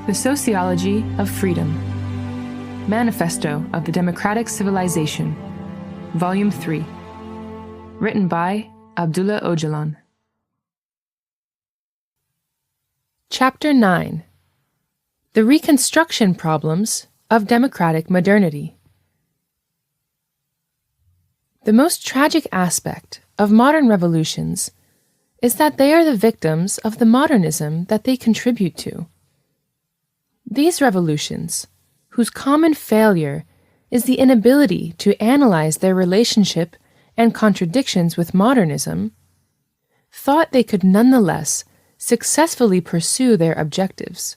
The Sociology of Freedom. Manifesto of the Democratic Civilization. Volume 3. Written by Abdullah Öcalan. Chapter 9. The Reconstruction Problems of Democratic Modernity. The most tragic aspect of modern revolutions is that they are the victims of the modernism that they contribute to. These revolutions, whose common failure is the inability to analyze their relationship and contradictions with modernism, thought they could nonetheless successfully pursue their objectives.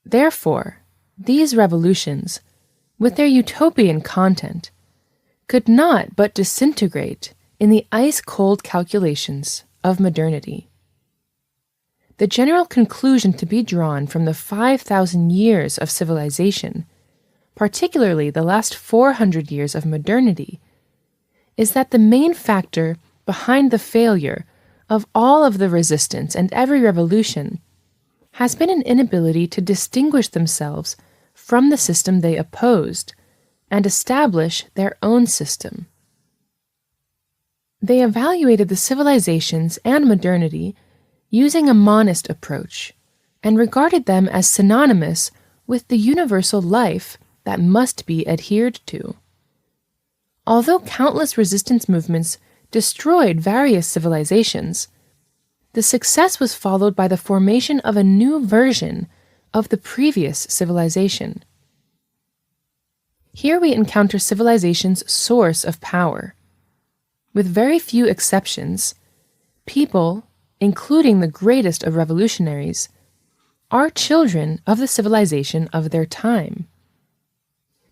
Therefore, these revolutions, with their utopian content, could not but disintegrate in the ice-cold calculations of modernity. The general conclusion to be drawn from the 5,000 years of civilization, particularly the last 400 years of modernity, is that the main factor behind the failure of all of the resistance and every revolution has been an inability to distinguish themselves from the system they opposed and establish their own system. They evaluated the civilizations and modernity using a monist approach and regarded them as synonymous with the universal life that must be adhered to. Although countless resistance movements destroyed various civilizations, the success was followed by the formation of a new version of the previous civilization. Here we encounter civilization's source of power. With very few exceptions, people, including the greatest of revolutionaries, are children of the civilization of their time.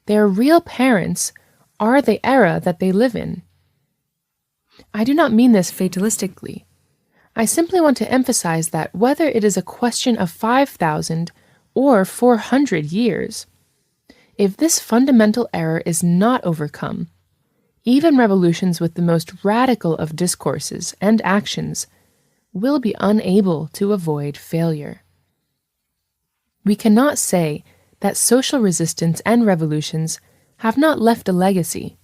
Their real parents are the era that they live in. I do not mean this fatalistically. I simply want to emphasize that whether it is a question of 5,000 or 400 years, if this fundamental error is not overcome, even revolutions with the most radical of discourses and actions will be unable to avoid failure. We cannot say that social resistance and revolutions have not left a legacy.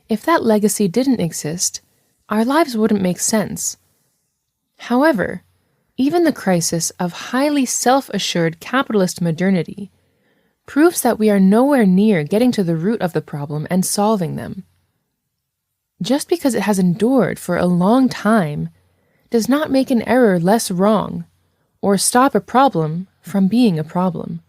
If that legacy didn't exist, our lives wouldn't make sense. However, even the crisis of highly self-assured capitalist modernity proves that we are nowhere near getting to the root of the problem and solving them. Just because it has endured for a long time does not make an error less wrong or stop a problem from being a problem.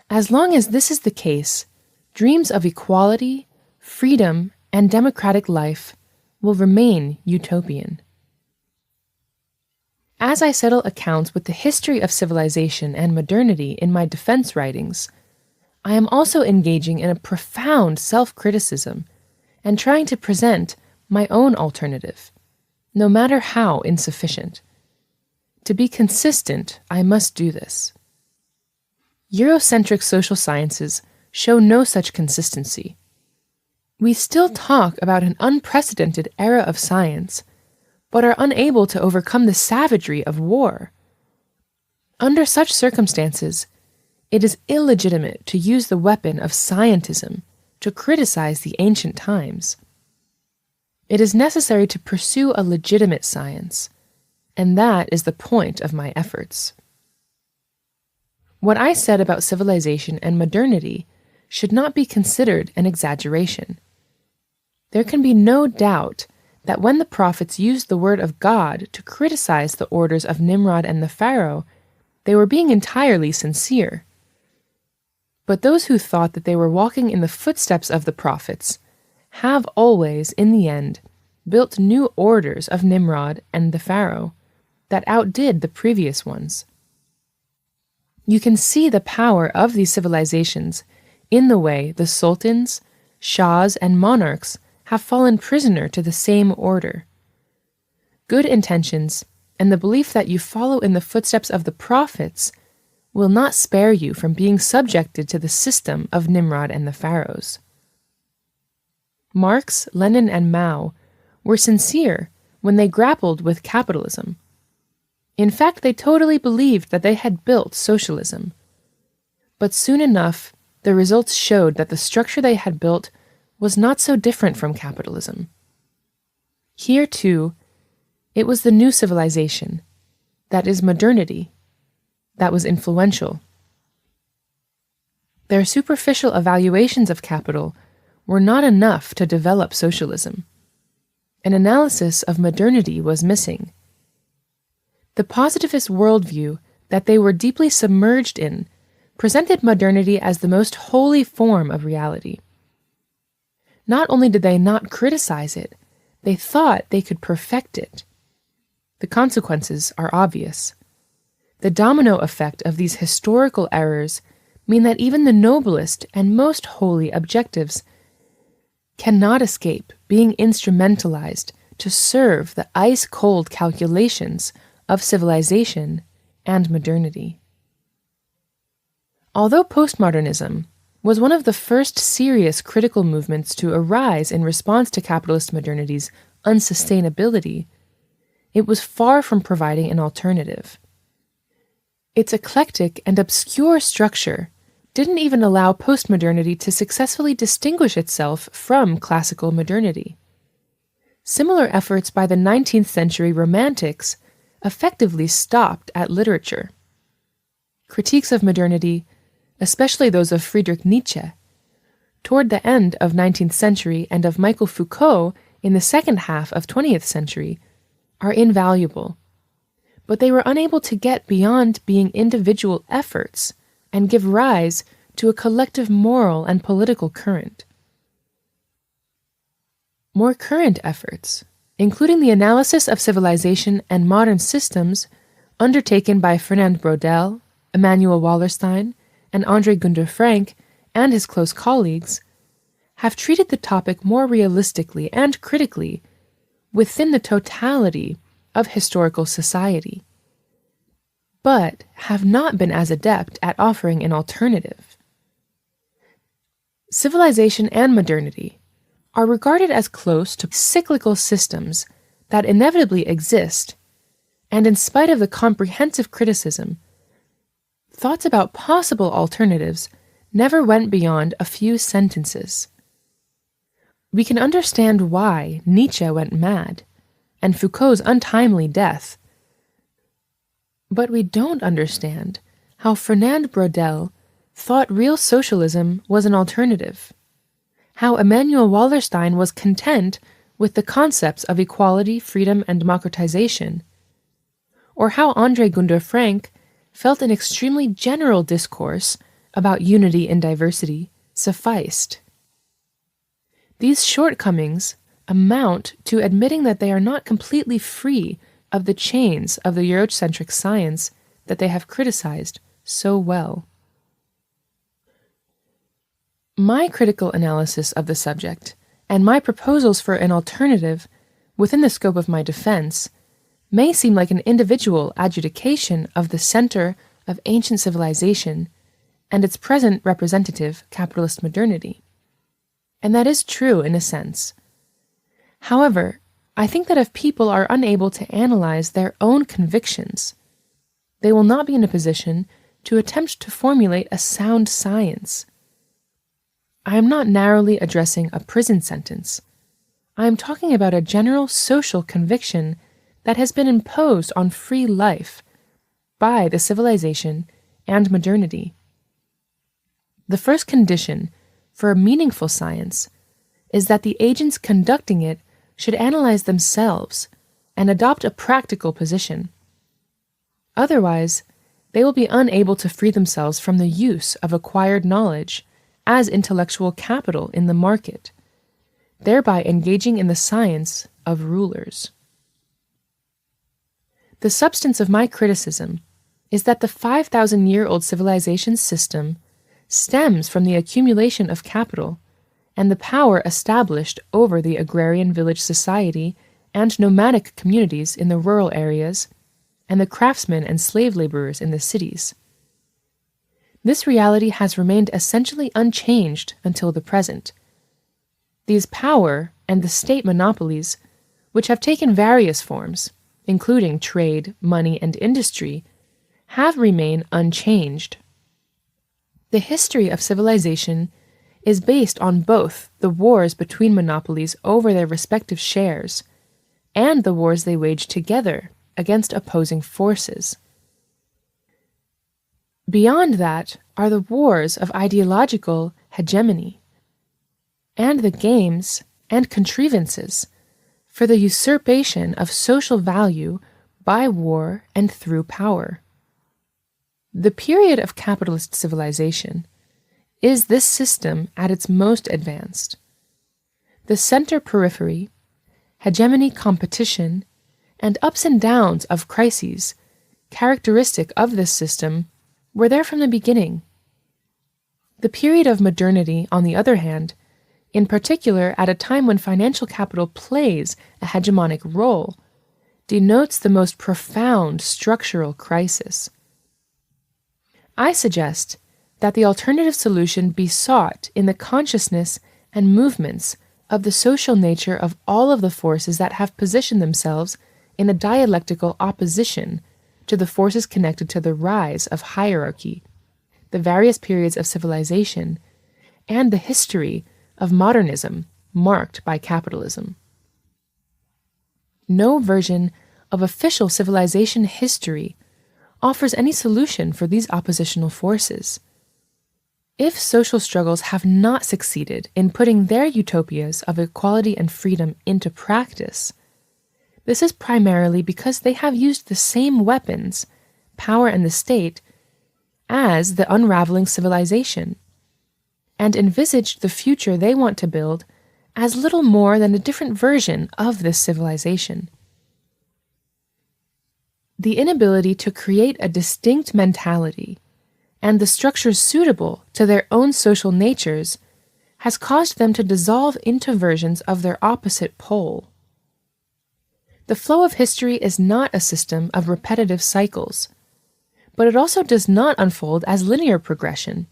As long as this is the case, dreams of equality, freedom, and democratic life will remain utopian. As I settle accounts with the history of civilization and modernity in my defense writings, I am also engaging in a profound self-criticism and trying to present my own alternative, no matter how insufficient. To be consistent, I must do this. Eurocentric social sciences show no such consistency. We still talk about an unprecedented era of science, but are unable to overcome the savagery of war. Under such circumstances, it is illegitimate to use the weapon of scientism to criticize the ancient times. It is necessary to pursue a legitimate science, and that is the point of my efforts. What I said about civilization and modernity should not be considered an exaggeration. There can be no doubt that when the prophets used the word of God to criticize the orders of Nimrod and the Pharaoh, they were being entirely sincere. But those who thought that they were walking in the footsteps of the prophets have always, in the end, built new orders of Nimrod and the Pharaoh that outdid the previous ones. You can see the power of these civilizations in the way the sultans, shahs, and monarchs have fallen prisoner to the same order. Good intentions and the belief that you follow in the footsteps of the prophets will not spare you from being subjected to the system of Nimrod and the Pharaohs. Marx, Lenin, and Mao were sincere when they grappled with capitalism. In fact, they totally believed that they had built socialism. But soon enough, the results showed that the structure they had built was not so different from capitalism. Here, too, it was the new civilization, that is modernity, that was influential. Their superficial evaluations of capital were not enough to develop socialism. An analysis of modernity was missing. The positivist worldview that they were deeply submerged in presented modernity as the most holy form of reality. Not only did they not criticize it, they thought they could perfect it. The consequences are obvious. The domino effect of these historical errors mean that even the noblest and most holy objectives cannot escape being instrumentalized to serve the ice-cold calculations of civilization and modernity. Although postmodernism was one of the first serious critical movements to arise in response to capitalist modernity's unsustainability, it was far from providing an alternative. Its eclectic and obscure structure didn't even allow postmodernity to successfully distinguish itself from classical modernity. Similar efforts by the 19th century Romantics effectively stopped at literature. Critiques of modernity, especially those of Friedrich Nietzsche, toward the end of 19th century and of Michel Foucault in the second half of 20th century, are invaluable. But they were unable to get beyond being individual efforts and give rise to a collective moral and political current. More current efforts, including the analysis of civilization and modern systems undertaken by Fernand Braudel, Immanuel Wallerstein, and André Gunder Frank and his close colleagues, have treated the topic more realistically and critically within the totality of historical society, but have not been as adept at offering an alternative. Civilization and modernity are regarded as close to cyclical systems that inevitably exist, and in spite of the comprehensive criticism, thoughts about possible alternatives never went beyond a few sentences. We can understand why Nietzsche went mad, and Foucault's untimely death, but we don't understand how Fernand Braudel thought real socialism was an alternative, how Immanuel Wallerstein was content with the concepts of equality, freedom, and democratization, or how André Gunder Frank felt an extremely general discourse about unity in diversity sufficed. These shortcomings amount to admitting that they are not completely free of the chains of the Eurocentric science that they have criticized so well. My critical analysis of the subject and my proposals for an alternative within the scope of my defense may seem like an individual adjudication of the center of ancient civilization and its present representative, capitalist modernity. And that is true in a sense. However, I think that if people are unable to analyze their own convictions, they will not be in a position to attempt to formulate a sound science. I am not narrowly addressing a prison sentence. I am talking about a general social conviction that has been imposed on free life by the civilization and modernity. The first condition for a meaningful science is that the agents conducting it should analyze themselves and adopt a practical position. Otherwise, they will be unable to free themselves from the use of acquired knowledge as intellectual capital in the market, thereby engaging in the science of rulers. The substance of my criticism is that the 5,000-year-old civilization system stems from the accumulation of capital and the power established over the agrarian village society and nomadic communities in the rural areas and the craftsmen and slave laborers in the cities. This reality has remained essentially unchanged until the present. These power and the state monopolies, which have taken various forms, including trade, money, and industry, have remained unchanged. The history of civilization is based on both the wars between monopolies over their respective shares and the wars they wage together against opposing forces. Beyond that are the wars of ideological hegemony and the games and contrivances for the usurpation of social value by war and through power. The period of capitalist civilization is this system at its most advanced. The center-periphery, hegemony competition, and ups and downs of crises characteristic of this system were there from the beginning. The period of modernity, on the other hand, in particular at a time when financial capital plays a hegemonic role, denotes the most profound structural crisis. I suggest that the alternative solution be sought in the consciousness and movements of the social nature of all of the forces that have positioned themselves in a dialectical opposition to the forces connected to the rise of hierarchy, the various periods of civilization, and the history of modernism marked by capitalism. No version of official civilization history offers any solution for these oppositional forces. If social struggles have not succeeded in putting their utopias of equality and freedom into practice, this is primarily because they have used the same weapons, power and the state, as the unraveling civilization, and envisaged the future they want to build as little more than a different version of this civilization. The inability to create a distinct mentality and the structures suitable to their own social natures has caused them to dissolve into versions of their opposite pole. The flow of history is not a system of repetitive cycles, but it also does not unfold as linear progression.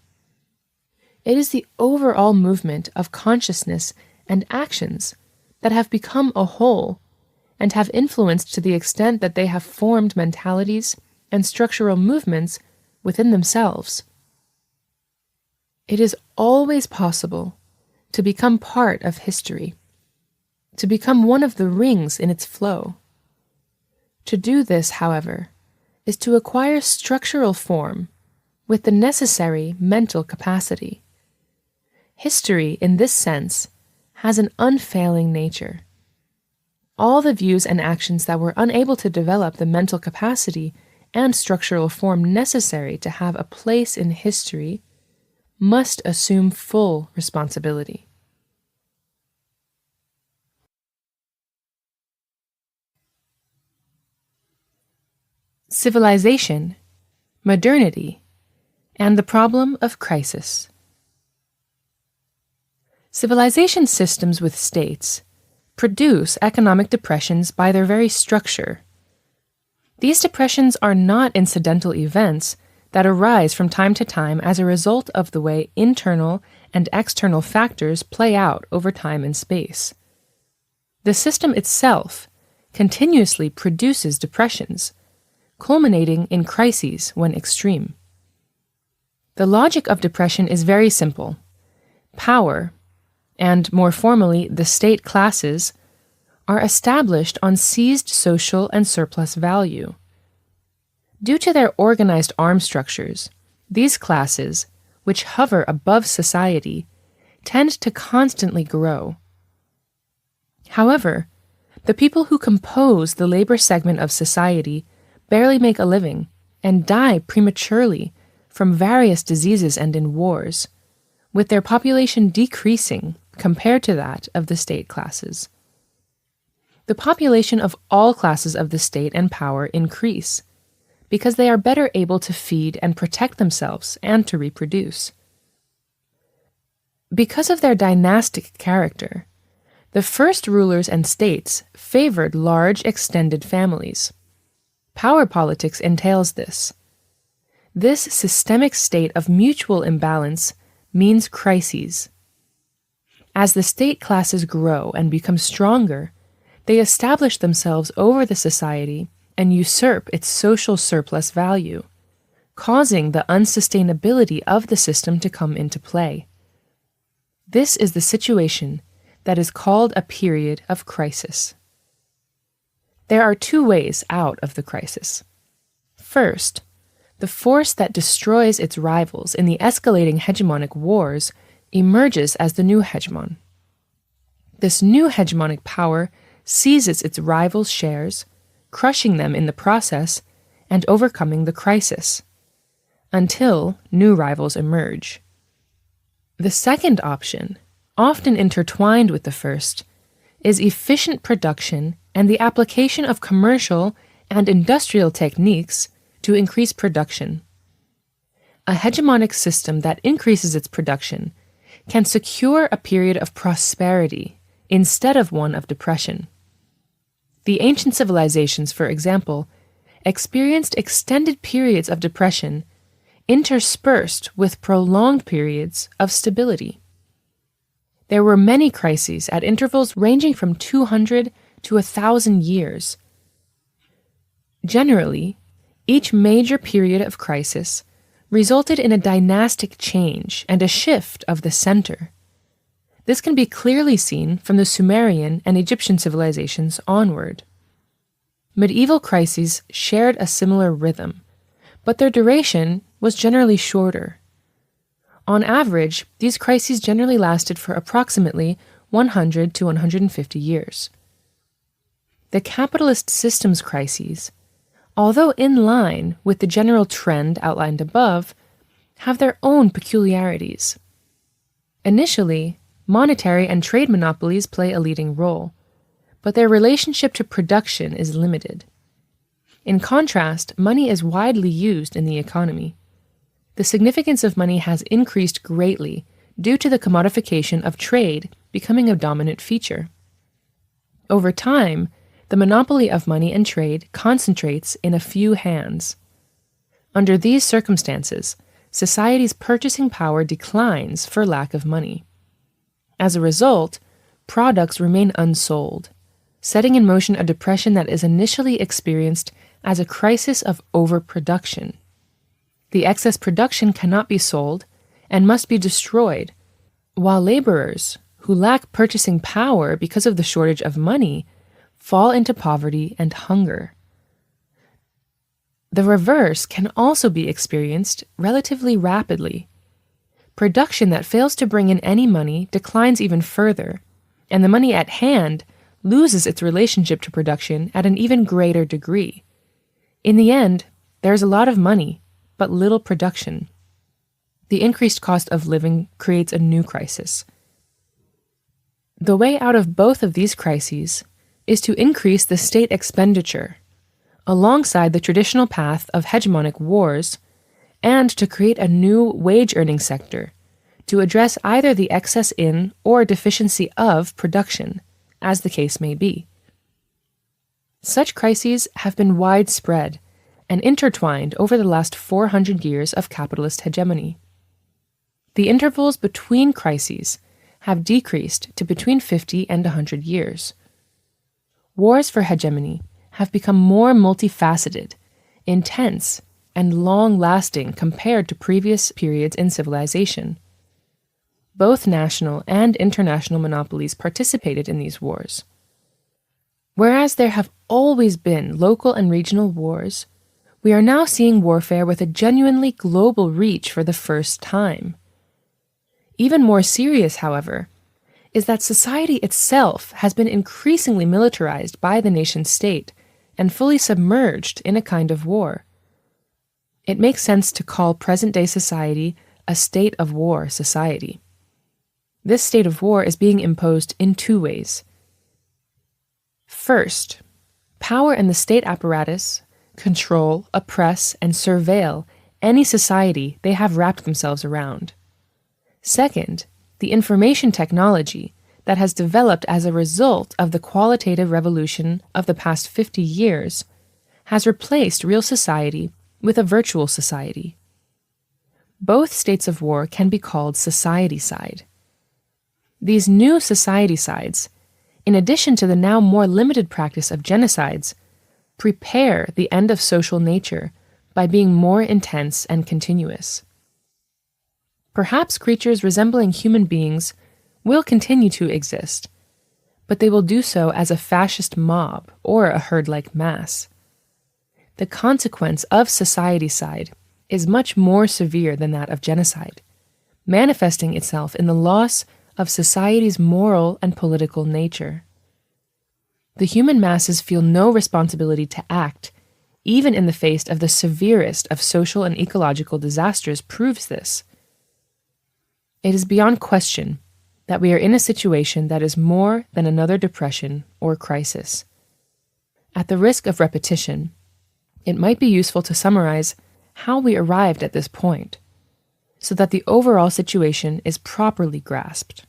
It is the overall movement of consciousness and actions that have become a whole and have influenced to the extent that they have formed mentalities and structural movements within themselves. It is always possible to become part of history, to become one of the rings in its flow. To do this, however, is to acquire structural form with the necessary mental capacity. History, in this sense, has an unfailing nature. All the views and actions that were unable to develop the mental capacity and structural form necessary to have a place in history must assume full responsibility. Civilization, modernity, and the problem of crisis. Civilization systems with states produce economic depressions by their very structure. These depressions are not incidental events that arise from time to time as a result of the way internal and external factors play out over time and space. The system itself continuously produces depressions, culminating in crises when extreme. The logic of depression is very simple. Power, and more formally the state classes, are established on seized social and surplus value. Due to their organized arm structures, these classes, which hover above society, tend to constantly grow. However, the people who compose the labor segment of society barely make a living and die prematurely from various diseases and in wars, with their population decreasing compared to that of the state classes. The population of all classes of the state and power increase, because they are better able to feed and protect themselves and to reproduce. Because of their dynastic character, the first rulers and states favored large extended families. Power politics entails this. This systemic state of mutual imbalance means crises. As the state classes grow and become stronger, They establish themselves over the society and usurp its social surplus value, causing the unsustainability of the system to come into play. This is the situation that is called a period of crisis. There are two ways out of the crisis. First, the force that destroys its rivals in the escalating hegemonic wars emerges as the new hegemon. This new hegemonic power seizes its rivals' shares, crushing them in the process and overcoming the crisis, until new rivals emerge. The second option, often intertwined with the first, is efficient production and the application of commercial and industrial techniques to increase production. A hegemonic system that increases its production can secure a period of prosperity instead of one of depression. The ancient civilizations, for example, experienced extended periods of depression interspersed with prolonged periods of stability. There were many crises at intervals ranging from 200 to 1,000 years. Generally, each major period of crisis resulted in a dynastic change and a shift of the center. This can be clearly seen from the Sumerian and Egyptian civilizations onward. Medieval crises shared a similar rhythm, but their duration was generally shorter. On average, these crises generally lasted for approximately 100 to 150 years. The capitalist systems crises, although in line with the general trend outlined above, have their own peculiarities. Initially, monetary and trade monopolies play a leading role, but their relationship to production is limited. In contrast, money is widely used in the economy. The significance of money has increased greatly due to the commodification of trade becoming a dominant feature. Over time, the monopoly of money and trade concentrates in a few hands. Under these circumstances, society's purchasing power declines for lack of money. As a result, products remain unsold, setting in motion a depression that is initially experienced as a crisis of overproduction. The excess production cannot be sold and must be destroyed, while laborers, who lack purchasing power because of the shortage of money, fall into poverty and hunger. The reverse can also be experienced relatively rapidly. Production that fails to bring in any money declines even further, and the money at hand loses its relationship to production at an even greater degree. In the end, there is a lot of money, but little production. The increased cost of living creates a new crisis. The way out of both of these crises is to increase the state expenditure, alongside the traditional path of hegemonic wars, and to create a new wage-earning sector to address either the excess in or deficiency of production, as the case may be. Such crises have been widespread and intertwined over the last 400 years of capitalist hegemony. The intervals between crises have decreased to between 50 and 100 years. Wars for hegemony have become more multifaceted, intense, and long-lasting compared to previous periods in civilization. Both national and international monopolies participated in these wars. Whereas there have always been local and regional wars, we are now seeing warfare with a genuinely global reach for the first time. Even more serious, however, is that society itself has been increasingly militarized by the nation-state and fully submerged in a kind of war. It makes sense to call present-day society a state of war society. This state of war is being imposed in two ways. First, power and the state apparatus control, oppress, and surveil any society they have wrapped themselves around. Second, the information technology that has developed as a result of the qualitative revolution of the past 50 years has replaced real society with a virtual society. Both states of war can be called society-side. These new society sides in addition to the now more limited practice of genocides, prepare the end of social nature by being more intense and continuous. Perhaps creatures resembling human beings will continue to exist, but they will do so as a fascist mob or a herd-like mass. The consequence of societicide is much more severe than that of genocide, manifesting itself in the loss of society's moral and political nature. The human masses feel no responsibility to act, even in the face of the severest of social and ecological disasters proves this. It is beyond question that we are in a situation that is more than another depression or crisis. At the risk of repetition, it might be useful to summarize how we arrived at this point, so that the overall situation is properly grasped.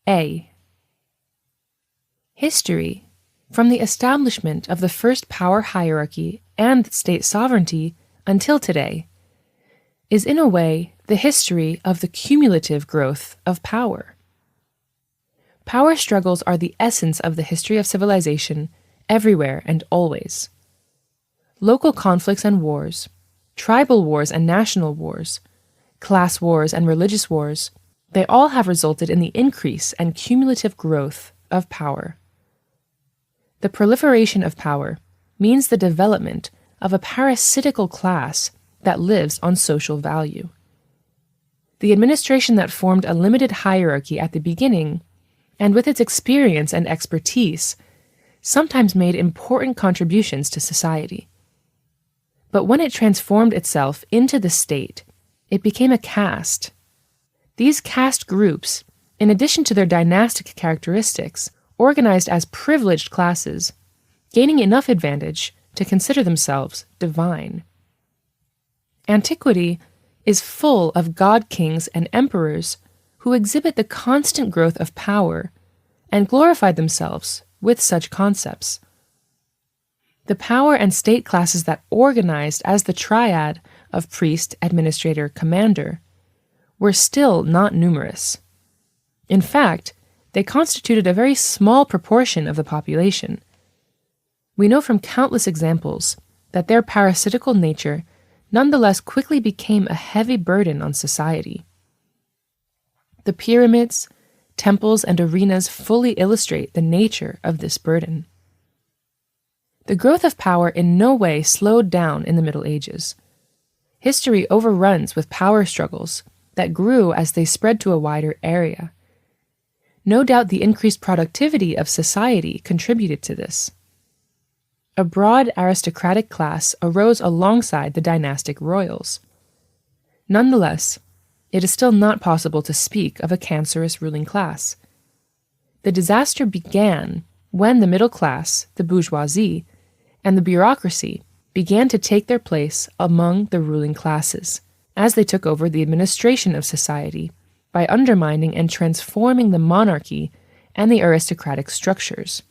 A. History, from the establishment of the first power hierarchy and state sovereignty until today, is in a way the history of the cumulative growth of power. Power struggles are the essence of the history of civilization everywhere and always. Local conflicts and wars, tribal wars and national wars, class wars and religious wars, they all have resulted in the increase and cumulative growth of power. The proliferation of power means the development of a parasitical class that lives on social value. The administration that formed a limited hierarchy at the beginning, and with its experience and expertise, sometimes made important contributions to society. But when it transformed itself into the state, it became a caste. These caste groups, in addition to their dynastic characteristics, organized as privileged classes, gaining enough advantage to consider themselves divine. Antiquity is full of god-kings and emperors who exhibit the constant growth of power and glorified themselves with such concepts. The power and state classes that organized as the triad of priest, administrator, commander were still not numerous. In fact, they constituted a very small proportion of the population. We know from countless examples that their parasitical nature nonetheless quickly became a heavy burden on society. The pyramids, temples, and arenas fully illustrate the nature of this burden. The growth of power in no way slowed down in the Middle Ages. History overruns with power struggles that grew as they spread to a wider area. No doubt the increased productivity of society contributed to this. A broad aristocratic class arose alongside the dynastic royals. Nonetheless, it is still not possible to speak of a cancerous ruling class. The disaster began when the middle class, the bourgeoisie, and the bureaucracy began to take their place among the ruling classes, as they took over the administration of society by undermining and transforming the monarchy and the aristocratic structures.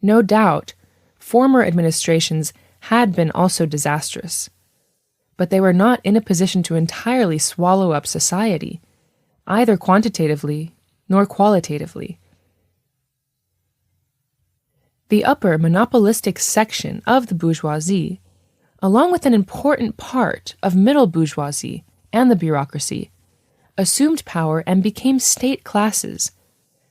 No doubt, former administrations had been also disastrous, but they were not in a position to entirely swallow up society, either quantitatively nor qualitatively. The upper monopolistic section of the bourgeoisie, along with an important part of middle bourgeoisie and the bureaucracy, assumed power and became state classes,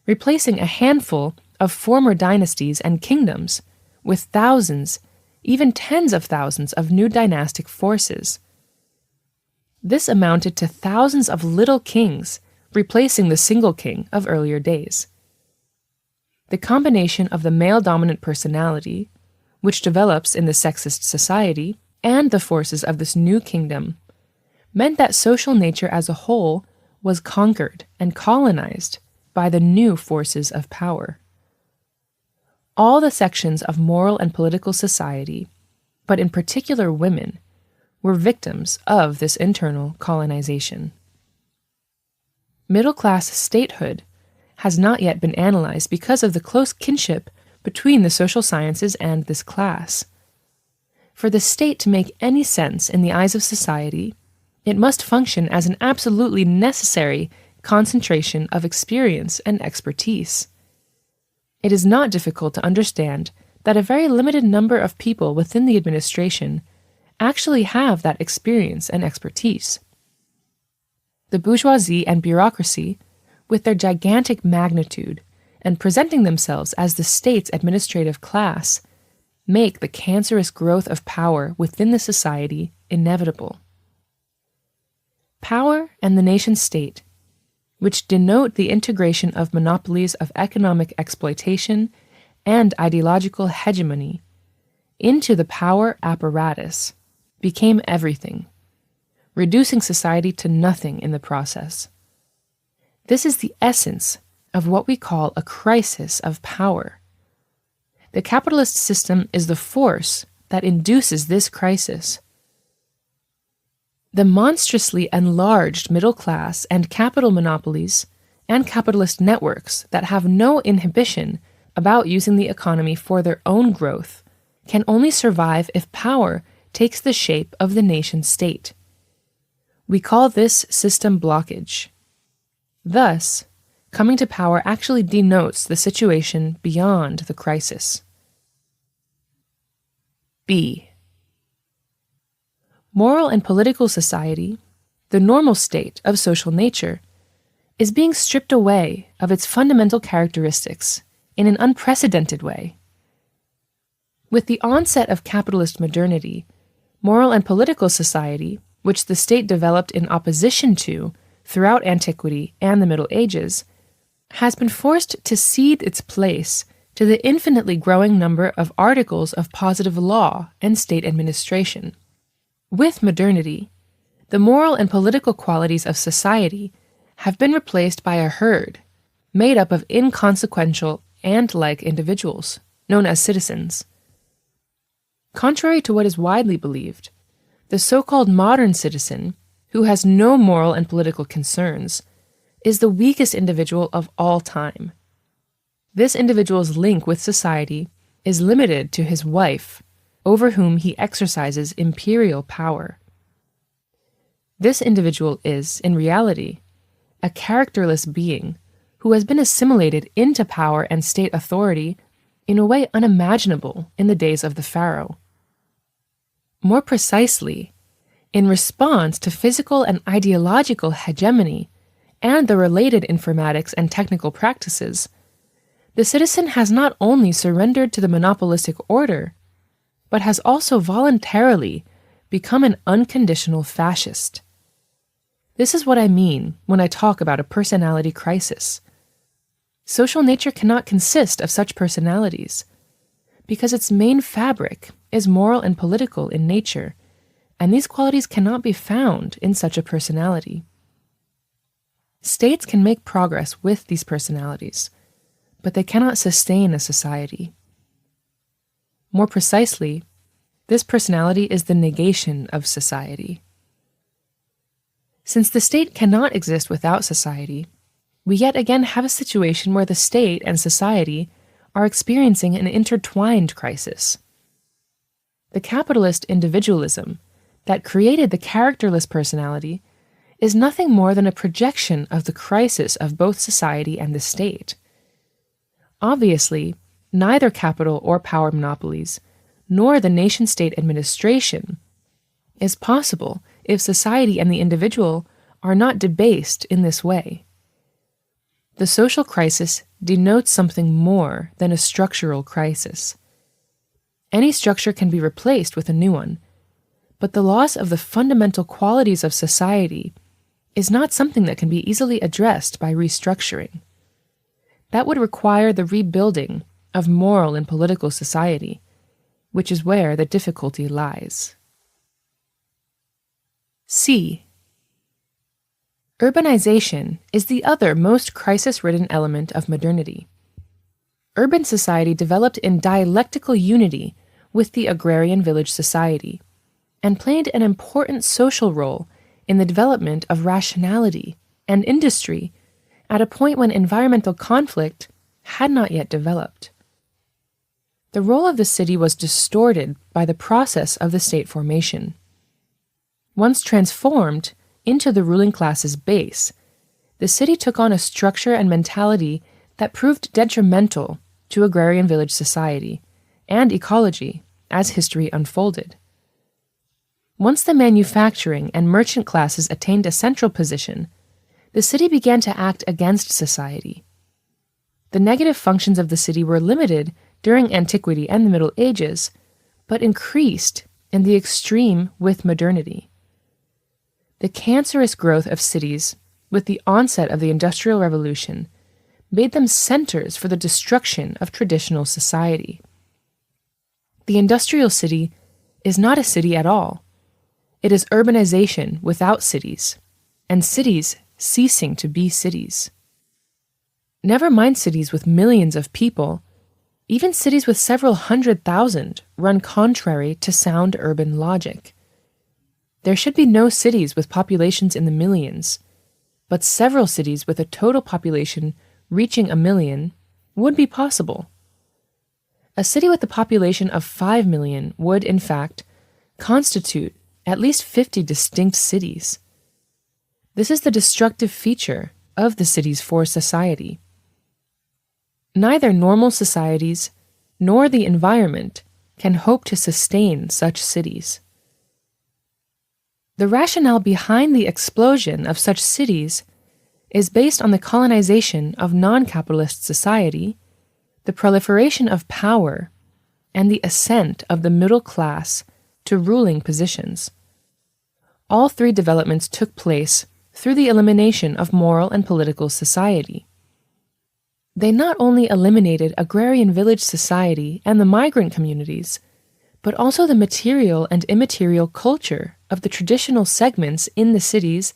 replacing a handful of former dynasties and kingdoms with thousands, even tens of thousands of new dynastic forces. This amounted to thousands of little kings, replacing the single king of earlier days. The combination of the male-dominant personality, which develops in the sexist society, and the forces of this new kingdom, meant that social nature as a whole was conquered and colonized by the new forces of power. All the sections of moral and political society, but in particular women, were victims of this internal colonization. Middle-class statehood has not yet been analyzed because of the close kinship between the social sciences and this class. For the state to make any sense in the eyes of society, it must function as an absolutely necessary concentration of experience and expertise. It is not difficult to understand that a very limited number of people within the administration actually have that experience and expertise. The bourgeoisie and bureaucracy, with their gigantic magnitude and presenting themselves as the state's administrative class, make the cancerous growth of power within the society inevitable. Power and the nation-state, which denote the integration of monopolies of economic exploitation and ideological hegemony into the power apparatus, became everything, reducing society to nothing in the process. This is the essence of what we call a crisis of power. The capitalist system is the force that induces this crisis. The monstrously enlarged middle class and capital monopolies and capitalist networks that have no inhibition about using the economy for their own growth can only survive if power takes the shape of the nation-state. We call this system blockage. Thus, coming to power actually denotes the situation beyond the crisis. B. Moral and political society, the normal state of social nature, is being stripped away of its fundamental characteristics in an unprecedented way. With the onset of capitalist modernity, moral and political society, which the state developed in opposition to throughout antiquity and the Middle Ages, has been forced to cede its place to the infinitely growing number of articles of positive law and state administration. With modernity, the moral and political qualities of society have been replaced by a herd made up of inconsequential ant-like individuals, known as citizens. Contrary to what is widely believed, the so-called modern citizen, who has no moral and political concerns, is the weakest individual of all time. This individual's link with society is limited to his wife, over whom he exercises imperial power. This individual is, in reality, a characterless being who has been assimilated into power and state authority in a way unimaginable in the days of the pharaoh. More precisely, in response to physical and ideological hegemony and the related informatics and technical practices, the citizen has not only surrendered to the monopolistic order, but has also voluntarily become an unconditional fascist. This is what I mean when I talk about a personality crisis. Social nature cannot consist of such personalities, because its main fabric is moral and political in nature, and these qualities cannot be found in such a personality. States can make progress with these personalities, but they cannot sustain a society. More precisely, this personality is the negation of society. Since the state cannot exist without society, we yet again have a situation where the state and society are experiencing an intertwined crisis. The capitalist individualism that created the characterless personality is nothing more than a projection of the crisis of both society and the state. Obviously, neither capital or power monopolies, nor the nation-state administration, is possible if society and the individual are not debased in this way. The social crisis denotes something more than a structural crisis. Any structure can be replaced with a new one, but the loss of the fundamental qualities of society is not something that can be easily addressed by restructuring. That would require the rebuilding of moral and political society, which is where the difficulty lies. C. Urbanization is the other most crisis-ridden element of modernity. Urban society developed in dialectical unity with the agrarian village society, and played an important social role in the development of rationality and industry at a point when environmental conflict had not yet developed. The role of the city was distorted by the process of the state formation. Once transformed into the ruling class's base, the city took on a structure and mentality that proved detrimental to agrarian village society and ecology as history unfolded. Once the manufacturing and merchant classes attained a central position, the city began to act against society. The negative functions of the city were limited during antiquity and the Middle Ages, but increased in the extreme with modernity. The cancerous growth of cities with the onset of the Industrial Revolution made them centers for the destruction of traditional society. The industrial city is not a city at all. It is urbanization without cities, and cities ceasing to be cities. Never mind cities with millions of people, even cities with several 100,000 run contrary to sound urban logic. There should be no cities with populations in the millions, but several cities with a total population reaching 1 million would be possible. A city with a population of 5 million would, in fact, constitute at least 50 distinct cities. This is the destructive feature of the cities for society. Neither normal societies nor the environment can hope to sustain such cities. The rationale behind the explosion of such cities is based on the colonization of non-capitalist society, the proliferation of power, and the ascent of the middle class to ruling positions. All three developments took place through the elimination of moral and political society. They not only eliminated agrarian village society and the migrant communities, but also the material and immaterial culture of the traditional segments in the cities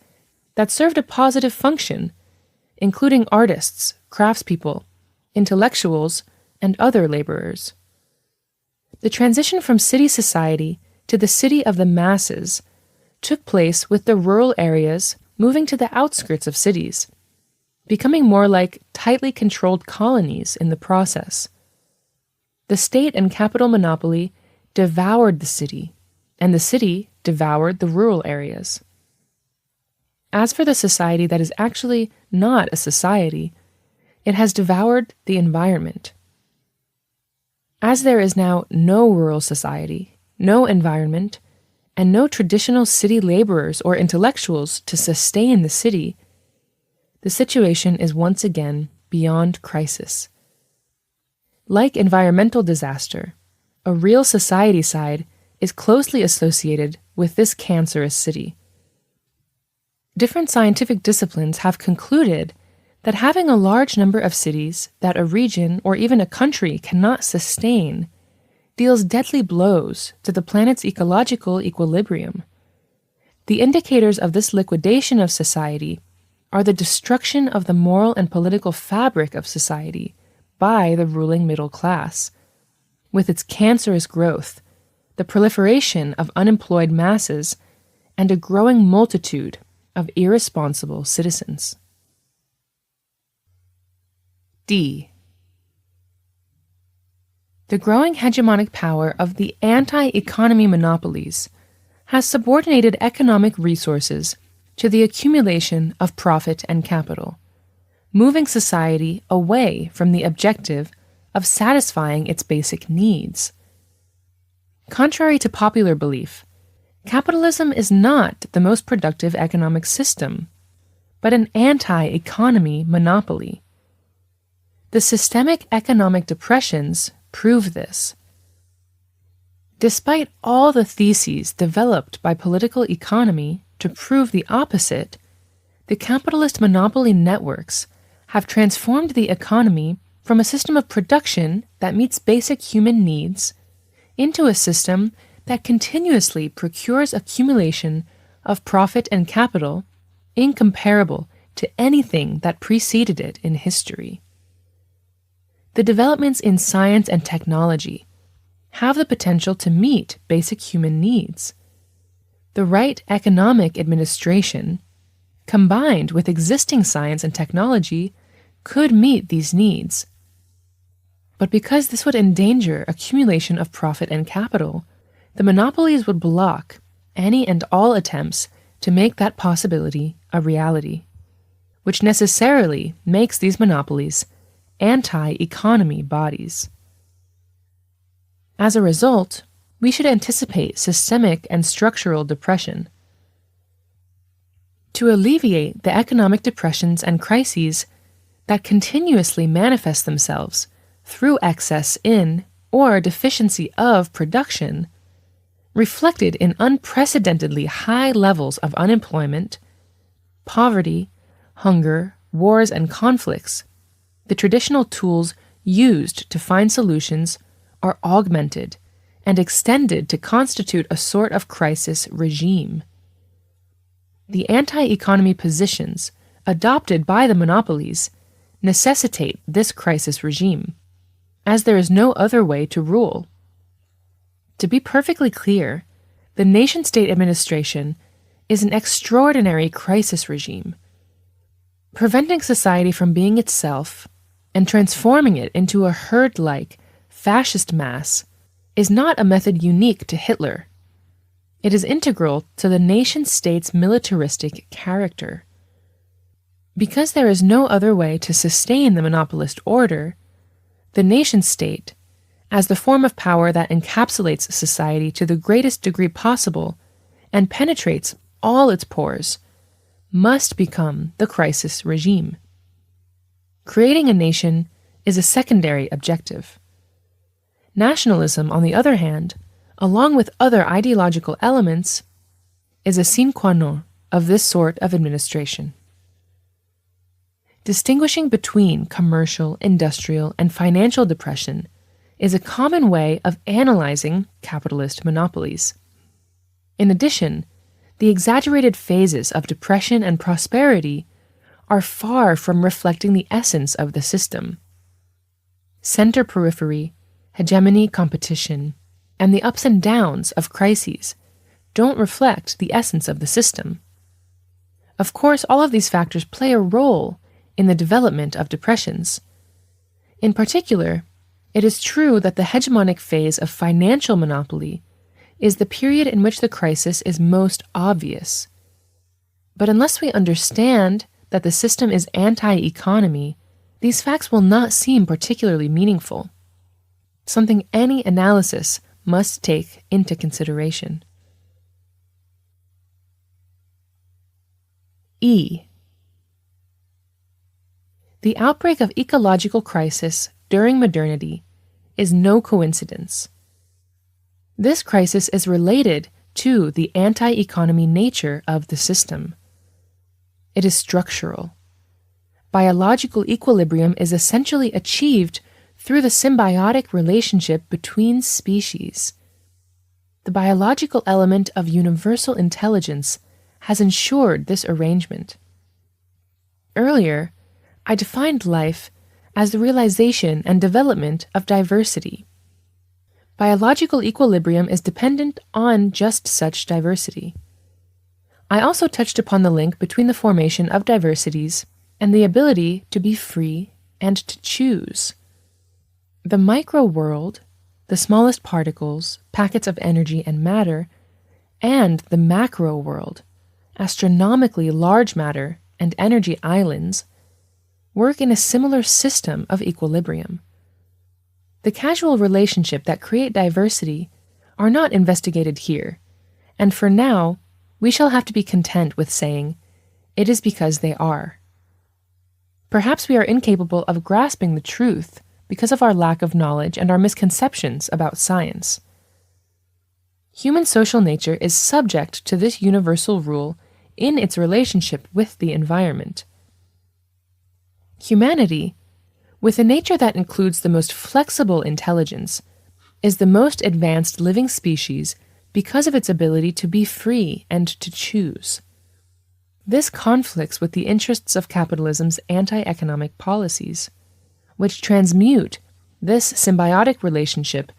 that served a positive function, including artists, craftspeople, intellectuals, and other laborers. The transition from city society to the city of the masses took place with the rural areas moving to the outskirts of cities, becoming more like tightly controlled colonies in the process. The state and capital monopoly devoured the city, and the city devoured the rural areas. As for the society that is actually not a society, it has devoured the environment. As there is now no rural society, no environment, and no traditional city laborers or intellectuals to sustain the city, the situation is once again beyond crisis. Like environmental disaster, a real society side is closely associated with this cancerous city. Different scientific disciplines have concluded that having a large number of cities that a region or even a country cannot sustain deals deadly blows to the planet's ecological equilibrium. The indicators of this liquidation of society are the destruction of the moral and political fabric of society by the ruling middle class, with its cancerous growth, the proliferation of unemployed masses, and a growing multitude of irresponsible citizens. D. The growing hegemonic power of the anti-economy monopolies has subordinated economic resources to the accumulation of profit and capital, moving society away from the objective of satisfying its basic needs. Contrary to popular belief, capitalism is not the most productive economic system, but an anti-economy monopoly. The systemic economic depressions prove this. Despite all the theses developed by political economy to prove the opposite, the capitalist monopoly networks have transformed the economy from a system of production that meets basic human needs into a system that continuously procures accumulation of profit and capital incomparable to anything that preceded it in history. The developments in science and technology have the potential to meet basic human needs. The right economic administration, combined with existing science and technology, could meet these needs. But because this would endanger accumulation of profit and capital, the monopolies would block any and all attempts to make that possibility a reality. which necessarily makes these monopolies anti-economy bodies. As a result, we should anticipate systemic and structural depression. To alleviate the economic depressions and crises that continuously manifest themselves through excess in or deficiency of production, reflected in unprecedentedly high levels of unemployment, poverty, hunger, wars, and conflicts, the traditional tools used to find solutions are augmented and extended to constitute a sort of crisis regime. The anti-economy positions adopted by the monopolies necessitate this crisis regime, as there is no other way to rule. To be perfectly clear, the nation-state administration is an extraordinary crisis regime, preventing society from being itself and transforming it into a herd-like, fascist mass is not a method unique to Hitler. It is integral to the nation-state's militaristic character. Because there is no other way to sustain the monopolist order, the nation-state, as the form of power that encapsulates society to the greatest degree possible and penetrates all its pores, must become the crisis regime. Creating a nation is a secondary objective. Nationalism, on the other hand, along with other ideological elements, is a sine qua non of this sort of administration. Distinguishing between commercial, industrial, and financial depression is a common way of analyzing capitalist monopolies. In addition, the exaggerated phases of depression and prosperity are far from reflecting the essence of the system. Center-periphery, hegemony, competition, and the ups and downs of crises don't reflect the essence of the system. Of course, all of these factors play a role in the development of depressions. In particular, it is true that the hegemonic phase of financial monopoly is the period in which the crisis is most obvious. But unless we understand that the system is anti-economy, these facts will not seem particularly meaningful, something any analysis must take into consideration. E. The outbreak of ecological crisis during modernity is no coincidence. This crisis is related to the anti-economy nature of the system. It is structural. Biological equilibrium is essentially achieved through the symbiotic relationship between species. The biological element of universal intelligence has ensured this arrangement. Earlier, I defined life as the realization and development of diversity. Biological equilibrium is dependent on just such diversity. I also touched upon the link between the formation of diversities and the ability to be free and to choose. The micro-world, the smallest particles, packets of energy and matter, and the macro-world, astronomically large matter and energy islands, work in a similar system of equilibrium. The causal relationship that create diversity are not investigated here, and for now, we shall have to be content with saying, it is because they are. Perhaps we are incapable of grasping the truth because of our lack of knowledge and our misconceptions about science. Human social nature is subject to this universal rule in its relationship with the environment. Humanity, with a nature that includes the most flexible intelligence, is the most advanced living species because of its ability to be free and to choose. This conflicts with the interests of capitalism's anti-economic policies, which transmute this symbiotic relationship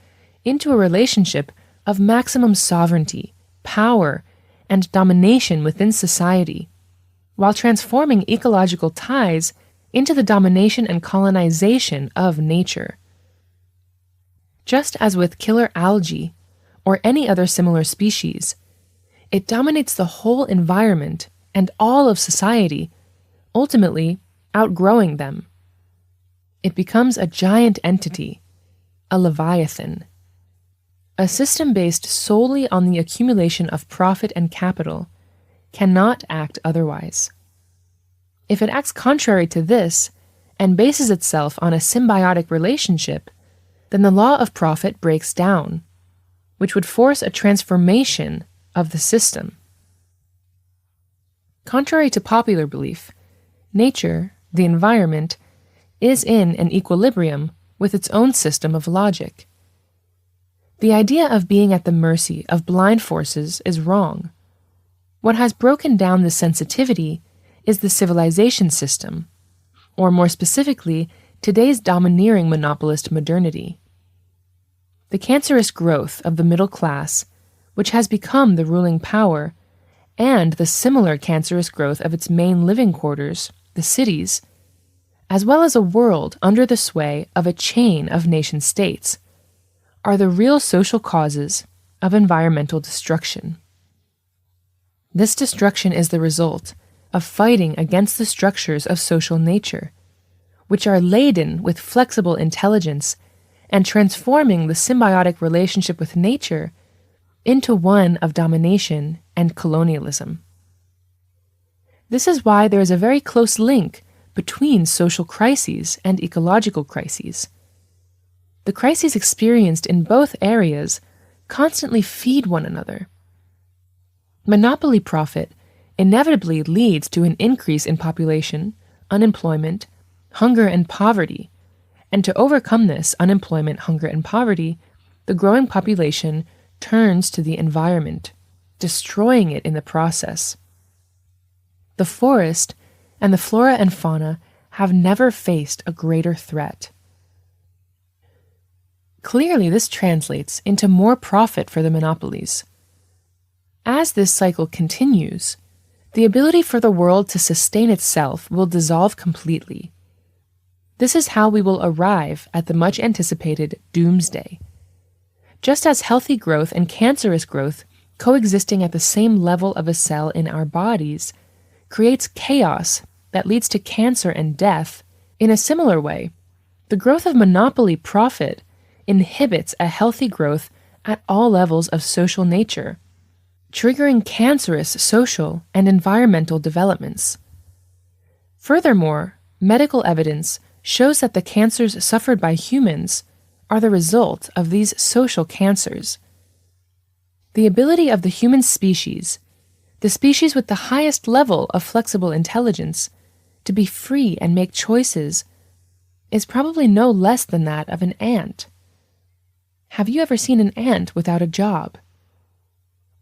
into a relationship of maximum sovereignty, power, and domination within society, while transforming ecological ties into the domination and colonization of nature. Just as with killer algae or any other similar species, it dominates the whole environment and all of society ultimately outgrowing them. It becomes a giant entity, a leviathan. A system based solely on the accumulation of profit and capital cannot act otherwise. If it acts contrary to this and bases itself on a symbiotic relationship, then the law of profit breaks down, which would force a transformation of the system. Contrary to popular belief, nature, the environment, is in an equilibrium with its own system of logic. The idea of being at the mercy of blind forces is wrong. What has broken down this sensitivity is the civilization system, or more specifically, today's domineering monopolist modernity. The cancerous growth of the middle class, which has become the ruling power, and the similar cancerous growth of its main living quarters, the cities, as well as a world under the sway of a chain of nation-states, are the real social causes of environmental destruction. This destruction is the result of fighting against the structures of social nature, which are laden with flexible intelligence and transforming the symbiotic relationship with nature into one of domination and colonialism. This is why there is a very close link between social crises and ecological crises. The crises experienced in both areas constantly feed one another. Monopoly profit inevitably leads to an increase in population, unemployment, hunger, and poverty. And to overcome this unemployment, hunger, and poverty, the growing population turns to the environment, destroying it in the process. The forest and the flora and fauna have never faced a greater threat. Clearly, this translates into more profit for the monopolies. As this cycle continues, the ability for the world to sustain itself will dissolve completely. This is how we will arrive at the much anticipated doomsday. Just as healthy growth and cancerous growth coexisting at the same level of a cell in our bodies creates chaos that leads to cancer and death, in a similar way, the growth of monopoly profit inhibits a healthy growth at all levels of social nature, triggering cancerous social and environmental developments. Furthermore, medical evidence shows that the cancers suffered by humans are the result of these social cancers. The ability of the human species, the species with the highest level of flexible intelligence, to be free and make choices, is probably no less than that of an ant. Have you ever seen an ant without a job?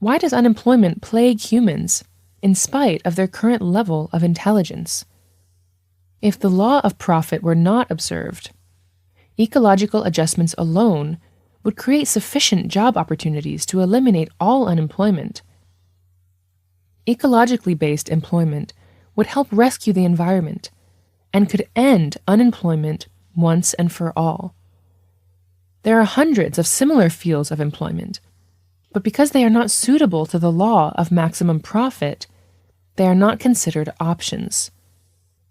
Why does unemployment plague humans in spite of their current level of intelligence? If the law of profit were not observed, ecological adjustments alone would create sufficient job opportunities to eliminate all unemployment. Ecologically based employment would help rescue the environment and could end unemployment once and for all. There are hundreds of similar fields of employment, but because they are not suitable to the law of maximum profit, they are not considered options.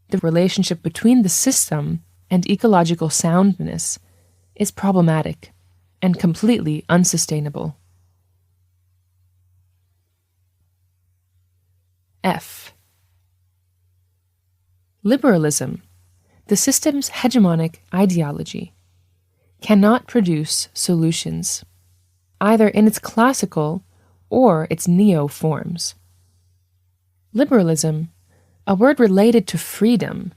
The relationship between the system and ecological soundness is problematic and completely unsustainable. F. Liberalism, the system's hegemonic ideology, cannot produce solutions, either in its classical or its neo forms. Liberalism, a word related to freedom,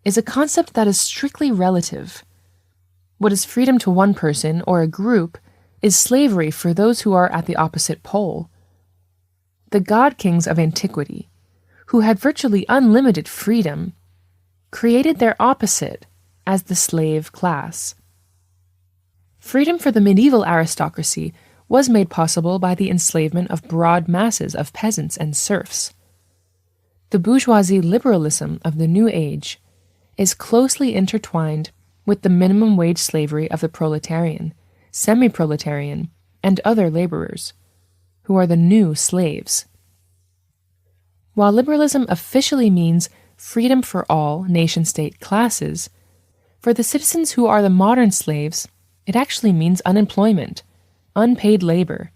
is a concept that is strictly relative. What is freedom to one person or a group is slavery for those who are at the opposite pole. The god-kings of antiquity, who had virtually unlimited freedom, created their opposite as the slave class. Freedom for the medieval aristocracy was made possible by the enslavement of broad masses of peasants and serfs. The bourgeoisie liberalism of the New Age is closely intertwined with the minimum wage slavery of the proletarian, semi-proletarian, and other laborers, who are the new slaves. While liberalism officially means freedom for all nation-state classes, for the citizens who are the modern slaves, it actually means unemployment, unpaid labor,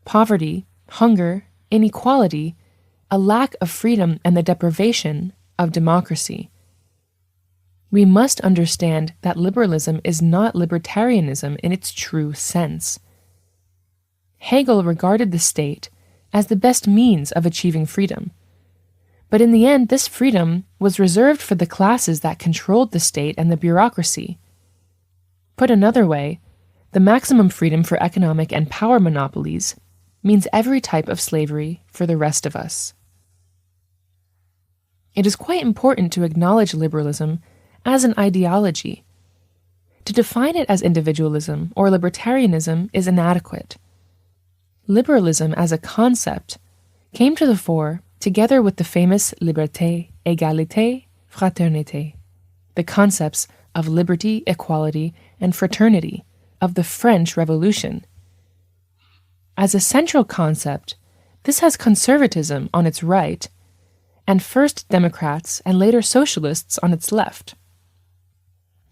poverty, hunger, inequality, a lack of freedom, and the deprivation of democracy. We must understand that liberalism is not libertarianism in its true sense. Hegel regarded the state as the best means of achieving freedom. But in the end, this freedom was reserved for the classes that controlled the state and the bureaucracy. Put another way, the maximum freedom for economic and power monopolies means every type of slavery for the rest of us. It is quite important to acknowledge liberalism as an ideology. To define it as individualism or libertarianism is inadequate. Liberalism as a concept came to the fore together with the famous liberté, égalité, fraternité, the concepts of liberty, equality, and fraternity of the French Revolution. As a central concept, this has conservatism on its right, and first Democrats and later socialists on its left.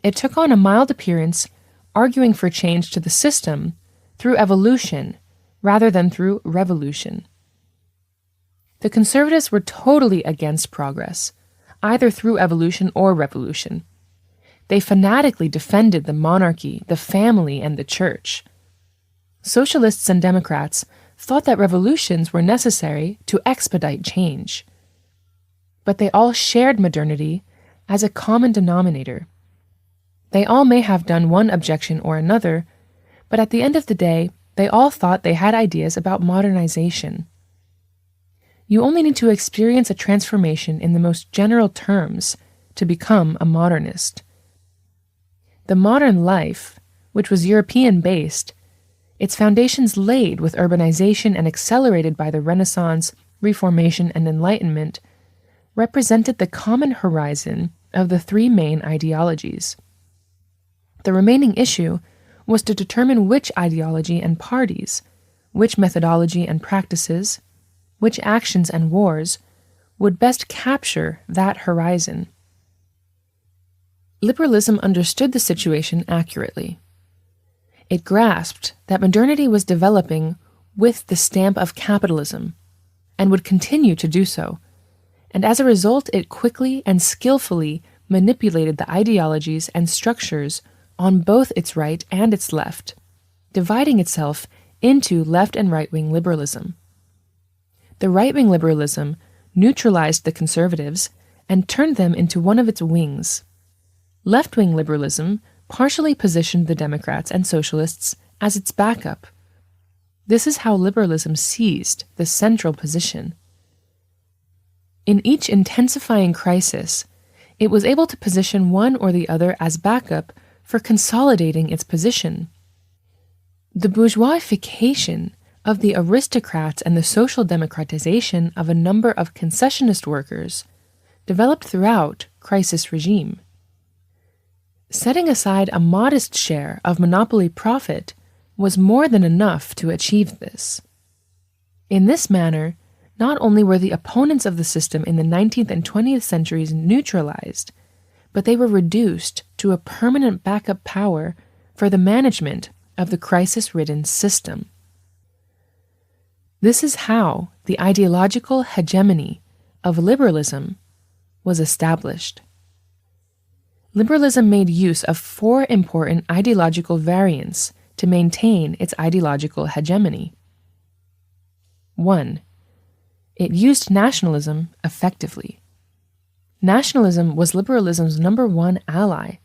It took on a mild appearance, arguing for change to the system through evolution rather than through revolution. The conservatives were totally against progress, either through evolution or revolution. They fanatically defended the monarchy, the family, and the church. Socialists and Democrats thought that revolutions were necessary to expedite change. But they all shared modernity as a common denominator. They all may have done one objection or another, but at the end of the day, they all thought they had ideas about modernization. You only need to experience a transformation in the most general terms to become a modernist. The modern life, which was European-based, its foundations laid with urbanization and accelerated by the Renaissance, Reformation, and Enlightenment, represented the common horizon of the three main ideologies. The remaining issue was to determine which ideology and parties, which methodology and practices, which actions and wars would best capture that horizon. Liberalism understood the situation accurately. It grasped that modernity was developing with the stamp of capitalism and would continue to do so, and as a result it quickly and skillfully manipulated the ideologies and structures on both its right and its left, dividing itself into left and right-wing liberalism. The right-wing liberalism neutralized the conservatives and turned them into one of its wings. Left-wing liberalism partially positioned the Democrats and socialists as its backup. This is how liberalism seized the central position. In each intensifying crisis, it was able to position one or the other as backup for consolidating its position. The bourgeoisification of the aristocrats and the social democratization of a number of concessionist workers developed throughout crisis regime. Setting aside a modest share of monopoly profit was more than enough to achieve this. In this manner, not only were the opponents of the system in the 19th and 20th centuries neutralized, but they were reduced to a permanent backup power for the management of the crisis-ridden system. This is how the ideological hegemony of liberalism was established. Liberalism made use of four important ideological variants to maintain its ideological hegemony. 1. It used nationalism effectively. Nationalism was liberalism's number one ally,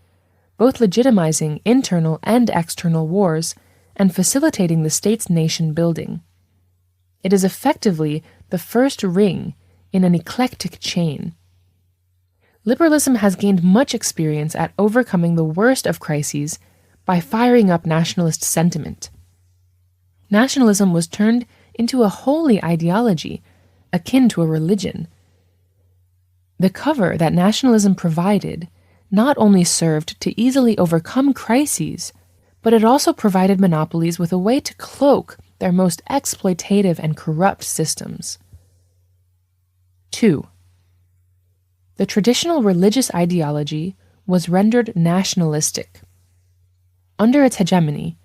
both legitimizing internal and external wars and facilitating the state's nation building. It is effectively the first ring in an eclectic chain. Liberalism has gained much experience at overcoming the worst of crises by firing up nationalist sentiment. Nationalism was turned into a holy ideology, akin to a religion. The cover that nationalism provided not only served to easily overcome crises, but it also provided monopolies with a way to cloak their most exploitative and corrupt systems. 2. the traditional religious ideology was rendered nationalistic. Under its hegemony,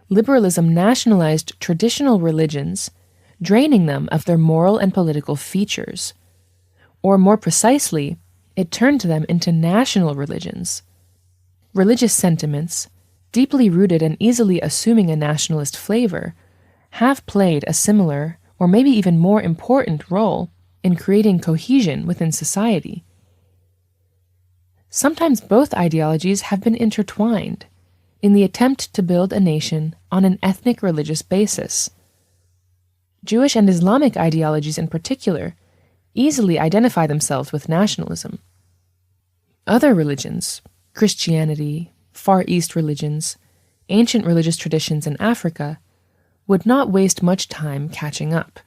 liberalism nationalized traditional religions, draining them of their moral and political features. Or more precisely, it turned them into national religions. Religious sentiments, deeply rooted and easily assuming a nationalist flavor, have played a similar, or maybe even more important role in creating cohesion within society. Sometimes both ideologies have been intertwined in the attempt to build a nation on an ethnic religious basis. Jewish and Islamic ideologies in particular easily identify themselves with nationalism. Other religions, Christianity, Far East religions, ancient religious traditions in Africa, would not waste much time catching up.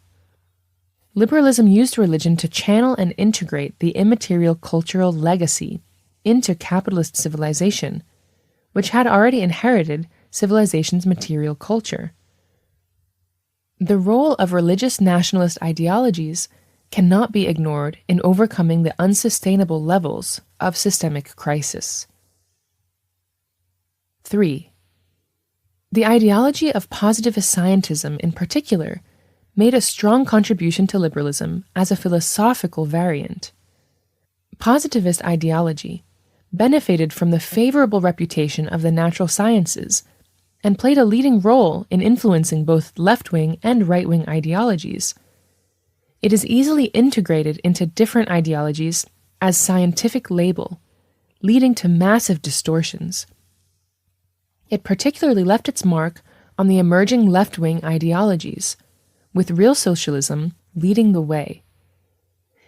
Liberalism used religion to channel and integrate the immaterial cultural legacy into capitalist civilization, which had already inherited civilization's material culture. The role of religious nationalist ideologies cannot be ignored in overcoming the unsustainable levels of systemic crisis. 3. The ideology of positivist scientism in particular made a strong contribution to liberalism as a philosophical variant. Positivist ideology benefited from the favorable reputation of the natural sciences and played a leading role in influencing both left-wing and right-wing ideologies. It is easily integrated into different ideologies as scientific label, leading to massive distortions. It particularly left its mark on the emerging left-wing ideologies, with real socialism leading the way.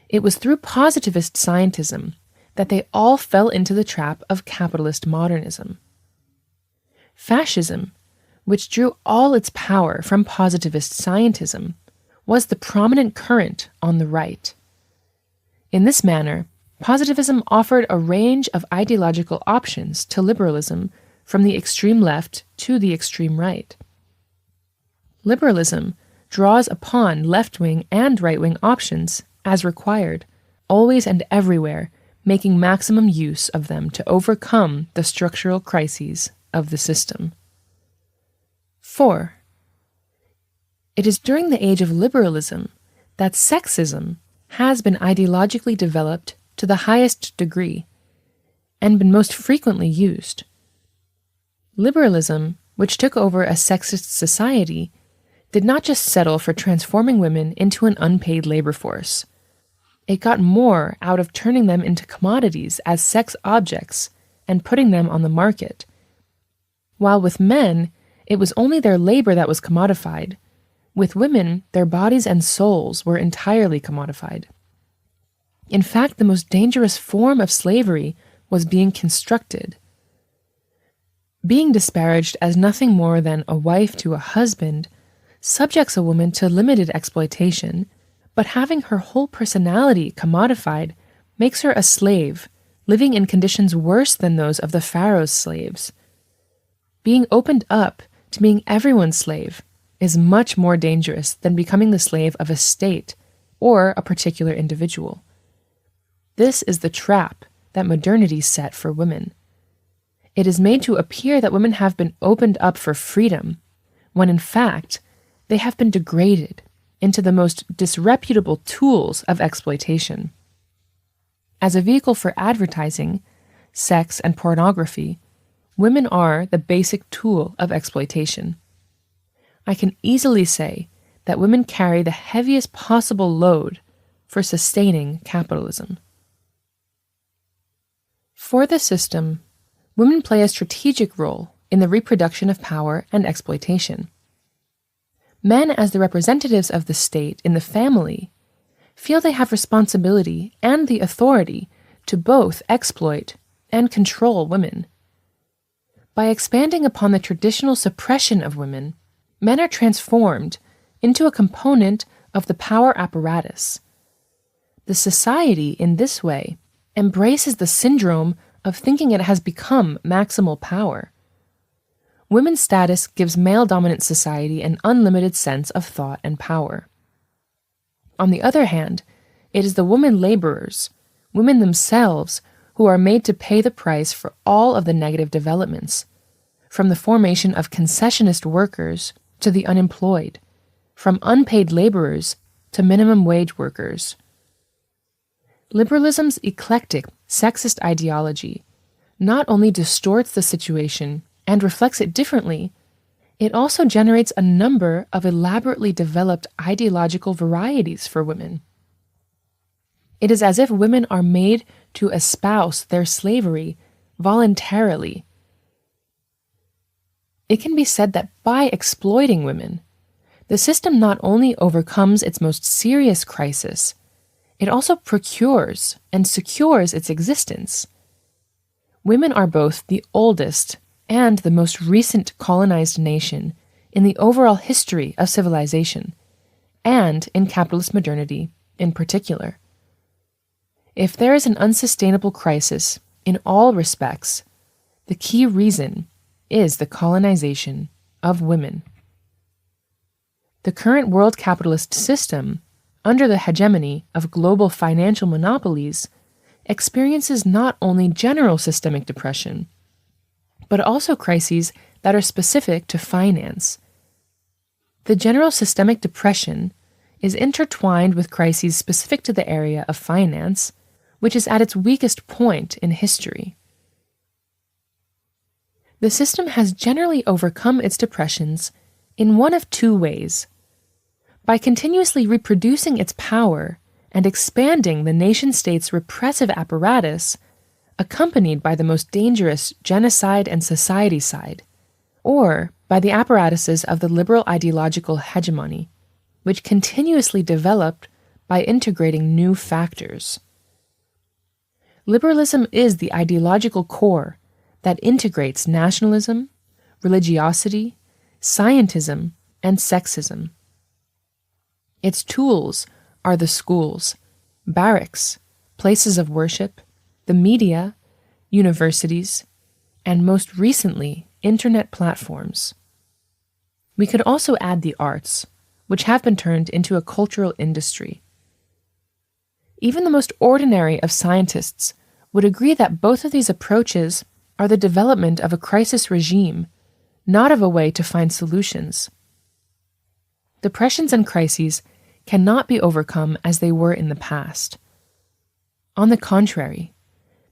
It was through positivist scientism that they all fell into the trap of capitalist modernism. Fascism, which drew all its power from positivist scientism, was the prominent current on the right. In this manner, positivism offered a range of ideological options to liberalism from the extreme left to the extreme right. Liberalism draws upon left-wing and right-wing options as required, always and everywhere, making maximum use of them to overcome the structural crises of the system. 4. It is during the age of liberalism that sexism has been ideologically developed to the highest degree and been most frequently used. Liberalism, which took over a sexist society, did not just settle for transforming women into an unpaid labor force. It got more out of turning them into commodities as sex objects and putting them on the market. While with men, it was only their labor that was commodified. With women, their bodies and souls were entirely commodified. In fact, the most dangerous form of slavery was being constructed. Being disparaged as nothing more than a wife to a husband subjects a woman to limited exploitation, but having her whole personality commodified makes her a slave, living in conditions worse than those of the Pharaoh's slaves. Being opened up to being everyone's slave is much more dangerous than becoming the slave of a state or a particular individual. This is the trap that modernity set for women. It is made to appear that women have been opened up for freedom, when in fact, they have been degraded into the most disreputable tools of exploitation. As a vehicle for advertising, sex, and pornography, women are the basic tool of exploitation. I can easily say that women carry the heaviest possible load for sustaining capitalism. For the system, women play a strategic role in the reproduction of power and exploitation. Men, as the representatives of the state in the family, feel they have responsibility and the authority to both exploit and control women. By expanding upon the traditional suppression of women, men are transformed into a component of the power apparatus. The society, in this way, embraces the syndrome of thinking it has become maximal power. Women's status gives male-dominant society an unlimited sense of thought and power. On the other hand, it is the women laborers, women themselves who are made to pay the price for all of the negative developments, from the formation of concessionist workers to the unemployed, from unpaid laborers to minimum wage workers. Liberalism's eclectic, sexist ideology not only distorts the situation and reflects it differently, it also generates a number of elaborately developed ideological varieties for women. It is as if women are made to espouse their slavery voluntarily. It can be said that by exploiting women, the system not only overcomes its most serious crisis, it also procures and secures its existence. Women are both the oldest and the most recent colonized nation in the overall history of civilization, and in capitalist modernity in particular. If there is an unsustainable crisis in all respects, the key reason is the colonization of women. The current world capitalist system, under the hegemony of global financial monopolies, experiences not only general systemic depression, but also crises that are specific to finance. The general systemic depression is intertwined with crises specific to the area of finance, which is at its weakest point in history. The system has generally overcome its depressions in one of two ways: by continuously reproducing its power and expanding the nation-state's repressive apparatus, accompanied by the most dangerous genocide and society-cide, or by the apparatuses of the liberal ideological hegemony, which continuously developed by integrating new factors. Liberalism is the ideological core that integrates nationalism, religiosity, scientism, and sexism. Its tools are the schools, barracks, places of worship, the media, universities, and most recently, internet platforms. We could also add the arts, which have been turned into a cultural industry. Even the most ordinary of scientists would agree that both of these approaches are the development of a crisis regime, not of a way to find solutions. Depressions and crises cannot be overcome as they were in the past. On the contrary,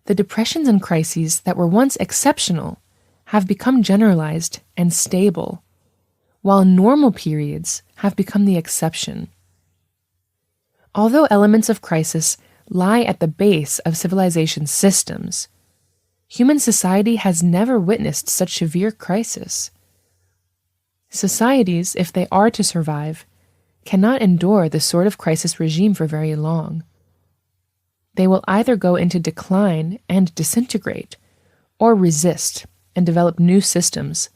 the depressions and crises that were once exceptional have become generalized and stable, while normal periods have become the exception. Although elements of crisis lie at the base of civilization's systems, human society has never witnessed such severe crisis. Societies, if they are to survive, cannot endure this sort of crisis regime for very long. They will either go into decline and disintegrate, or resist and develop new systems,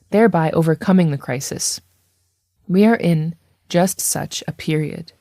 thereby overcoming the crisis. We are in just such a period.